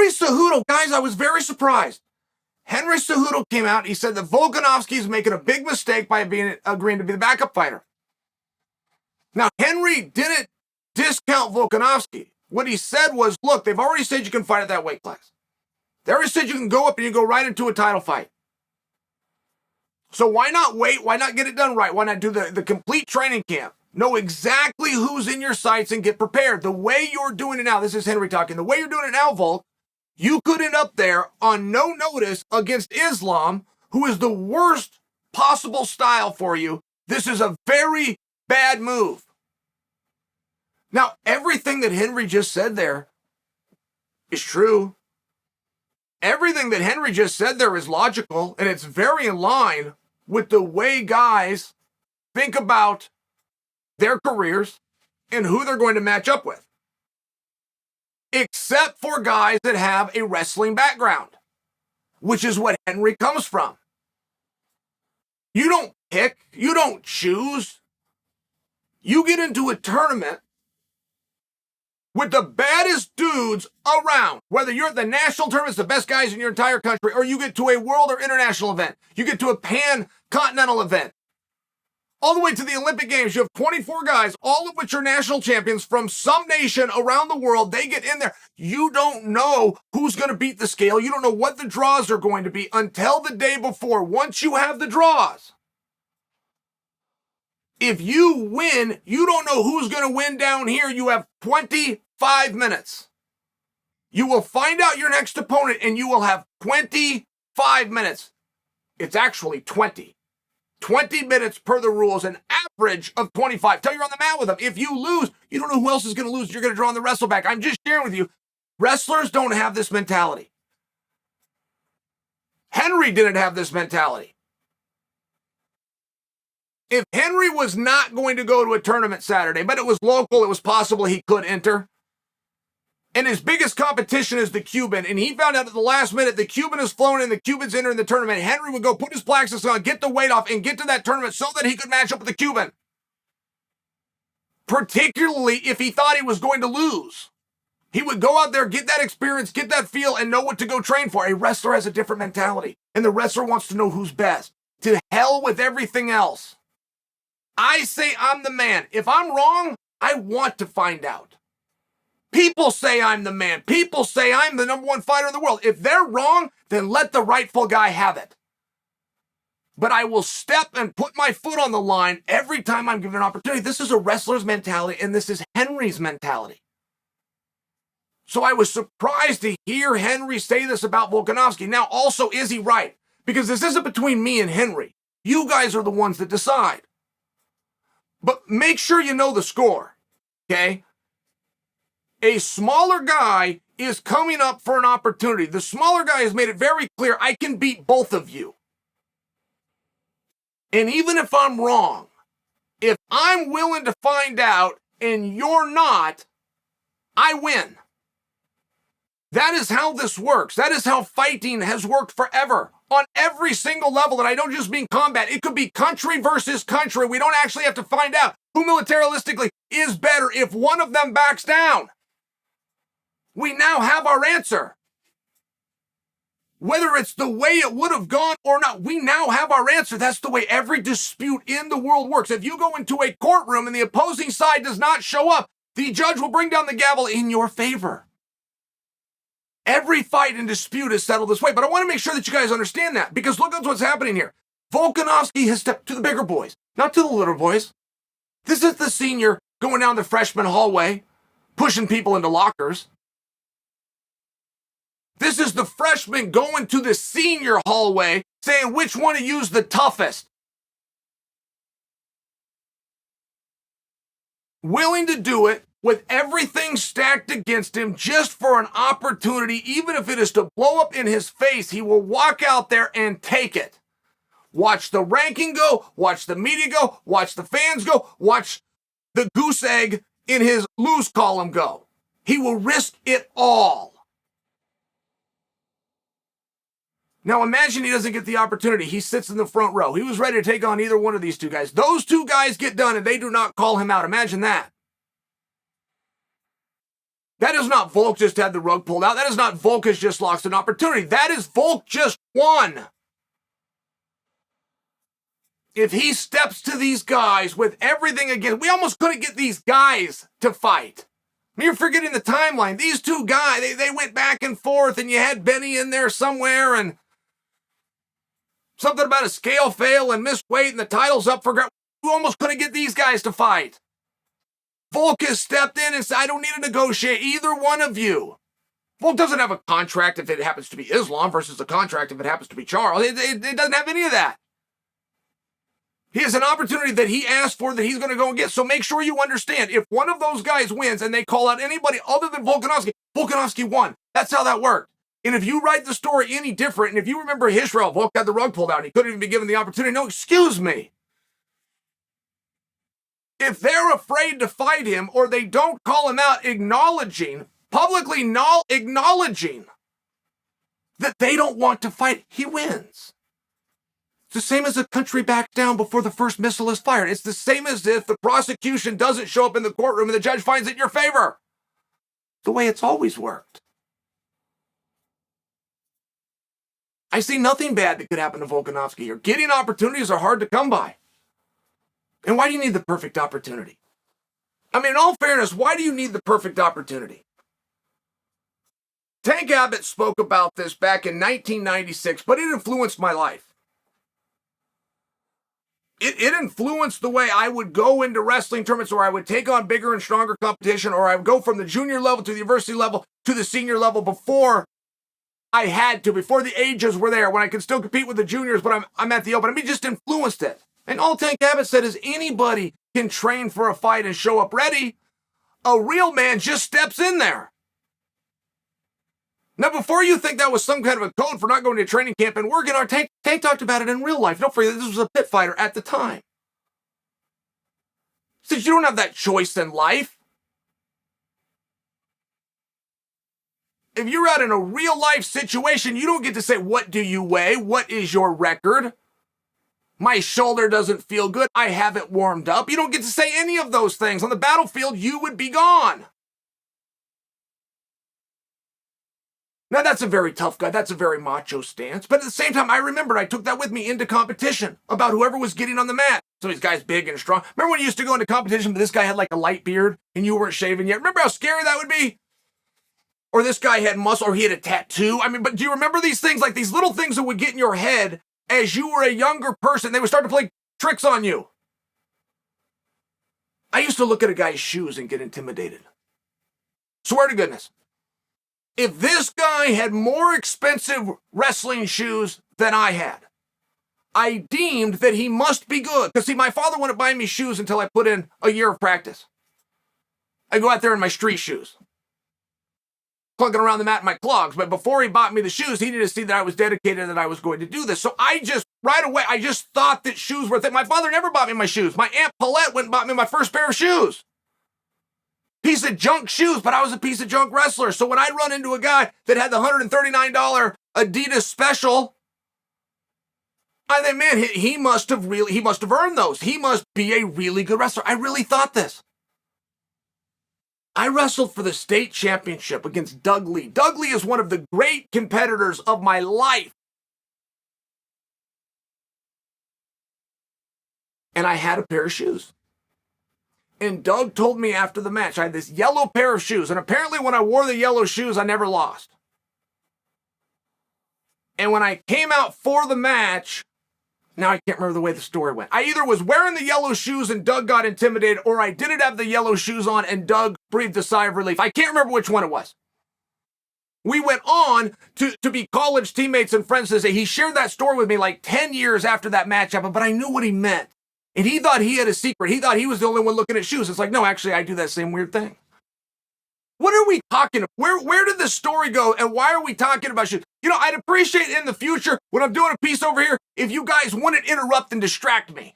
Henry Cejudo, guys, I was very surprised. Henry Cejudo came out. He said that Volkanovski is making a big mistake by agreeing to be the backup fighter. Now, Henry didn't discount Volkanovski. What he said was, look, they've already said you can fight at that weight class. They already said you can go up and you go right into a title fight. So why not wait? Why not get it done right? Why not do the complete training camp? Know exactly who's in your sights and get prepared. The way you're doing it now, this is Henry talking, the way you're doing it now, Volk, you could end up there on no notice against Islam, who is the worst possible style for you. This is a very bad move. Now, everything that Henry just said there is true. Everything that Henry just said there is logical, and it's very in line with the way guys think about their careers and who they're going to match up with. Except for guys that have a wrestling background, which is what Henry comes from. You don't pick, you don't choose. You get into a tournament with the baddest dudes around, whether you're at the national tournaments, the best guys in your entire country, or you get to a world or international event. You get to a pan-continental event. All the way to the Olympic Games, you have 24 guys, all of which are national champions from some nation around the world. They get in there. You don't know who's going to beat the scale. You don't know what the draws are going to be until the day before. Once you have the draws, if you win, you don't know who's going to win down here. You have 25 minutes. You will find out your next opponent, and you will have 25 minutes. It's actually 20. 20 minutes per the rules, an average of 25. Till you're on the mat with them. If you lose, you don't know who else is going to lose. You're going to draw on the wrestle back. I'm just sharing with you. Wrestlers don't have this mentality. Henry didn't have this mentality. If Henry was not going to go to a tournament Saturday, but it was local, it was possible he could enter, and his biggest competition is the Cuban, and he found out at the last minute the Cuban is flown and the Cuban's entering the tournament, Henry would go put his plexus on, get the weight off, and get to that tournament so that he could match up with the Cuban. Particularly if he thought he was going to lose. He would go out there, get that experience, get that feel, and know what to go train for. A wrestler has a different mentality, and the wrestler wants to know who's best. To hell with everything else. I say I'm the man. If I'm wrong, I want to find out. People say I'm the man. People say I'm the number one fighter in the world. If they're wrong, then let the rightful guy have it. But I will step and put my foot on the line every time I'm given an opportunity. This is a wrestler's mentality, and this is Henry's mentality. So I was surprised to hear Henry say this about Volkanovski. Now, also, is he right? Because this isn't between me and Henry. You guys are the ones that decide. But make sure you know the score, okay? A smaller guy is coming up for an opportunity. The smaller guy has made it very clear, I can beat both of you. And even if I'm wrong, if I'm willing to find out and you're not, I win. That is how this works. That is how fighting has worked forever. On every single level, and I don't just mean combat. It could be country versus country. We don't actually have to find out who militaristically is better if one of them backs down. We now have our answer. Whether it's the way it would have gone or not, we now have our answer. That's the way every dispute in the world works. If you go into a courtroom and the opposing side does not show up, the judge will bring down the gavel in your favor. Every fight and dispute is settled this way, but I want to make sure that you guys understand that, because look at what's happening here. Volkanovski has stepped to the bigger boys, not to the little boys. This is the senior going down the freshman hallway, pushing people into lockers. This is the freshman going to the senior hallway, saying which one of you is the toughest. Willing to do it with everything stacked against him just for an opportunity, even if it is to blow up in his face, he will walk out there and take it. Watch the ranking go, watch the media go, watch the fans go, watch the goose egg in his lose column go. He will risk it all. Now imagine he doesn't get the opportunity. He sits in the front row. He was ready to take on either one of these two guys. Those two guys get done and they do not call him out. Imagine that. That is not Volk just had the rug pulled out. That is not Volk has just lost an opportunity. That is Volk just won. If he steps to these guys with everything again, we almost couldn't get these guys to fight. I mean, you're forgetting the timeline. These two guys, they went back and forth, and you had Benny in there somewhere, and something about a scale fail and missed weight, and the title's up for grabs. We almost couldn't get these guys to fight. Volk has stepped in and said, I don't need to negotiate either one of you. Volk doesn't have a contract if it happens to be Islam versus a contract if it happens to be Charles. It doesn't have any of that. He has an opportunity that he asked for that he's going to go and get. So make sure you understand, if one of those guys wins and they call out anybody other than Volkanovski, Volkanovski won. That's how that worked. And if you write the story any different, and if you remember Israel, Volk had the rug pulled out and he couldn't even be given the opportunity. No, excuse me. If they're afraid to fight him or they don't call him out publicly acknowledging that they don't want to fight, he wins. It's the same as a country back down before the first missile is fired. It's the same as if the prosecution doesn't show up in the courtroom and the judge finds it in your favor. The way it's always worked. I see nothing bad that could happen to Volkanovski here. Getting opportunities are hard to come by. And why do you need the perfect opportunity? I mean, in all fairness, why do you need the perfect opportunity? Tank Abbott spoke about this back in 1996, but it influenced my life. It influenced the way I would go into wrestling tournaments, or I would take on bigger and stronger competition, or I would go from the junior level to the university level to the senior level before I had to, before the ages were there, when I could still compete with the juniors, but I'm at the open. I mean, it just influenced it. And all Tank Abbott said is anybody can train for a fight and show up ready. A real man just steps in there. Now, before you think that was some kind of a code for not going to a training camp and working, our Tank talked about it in real life. Don't forget, this was a pit fighter at the time. He said, you don't have that choice in life. If you're out in a real life situation, you don't get to say, what do you weigh? What is your record? My shoulder doesn't feel good. I haven't warmed up. You don't get to say any of those things. On the battlefield, you would be gone. Now, that's a very tough guy. That's a very macho stance. But at the same time, I remember I took that with me into competition about whoever was getting on the mat. So these guys big and strong. Remember when you used to go into competition, but this guy had like a light beard and you weren't shaving yet? Remember how scary that would be? Or this guy had muscle, or he had a tattoo. I mean, but do you remember these things? Like these little things that would get in your head as you were a younger person. They would start to play tricks on you. I used to look at a guy's shoes and get intimidated. Swear to goodness. If this guy had more expensive wrestling shoes than I had, I deemed that he must be good. Because see, my father wouldn't buy me shoes until I put in a year of practice. I go out there in my street shoes, clunking around the mat in my clogs. But before he bought me the shoes, he needed to see that I was dedicated, that I was going to do this. So right away, I just thought that shoes were a thing. My father never bought me my shoes. My Aunt Paulette went and bought me my first pair of shoes. Piece of junk shoes, but I was a piece of junk wrestler. So when I'd run into a guy that had the $139 Adidas special, I think, man, he must have earned those. He must be a really good wrestler. I really thought this. I wrestled for the state championship against Doug Lee. Doug Lee is one of the great competitors of my life. And I had a pair of shoes. And Doug told me after the match, I had this yellow pair of shoes. And apparently when I wore the yellow shoes, I never lost. And when I came out for the match, now I can't remember the way the story went. I either was wearing the yellow shoes and Doug got intimidated, or I didn't have the yellow shoes on and Doug breathed a sigh of relief. I can't remember which one it was. We went on to be college teammates and friends to say he shared that story with me like 10 years after that match happened, but I knew what he meant. And he thought he had a secret. He thought he was the only one looking at shoes. It's like, no, actually, I do that same weird thing. What are we talking about? Where did this story go, and why are we talking about shoes? You know, I'd appreciate in the future, when I'm doing a piece over here, if you guys wouldn't interrupt and distract me.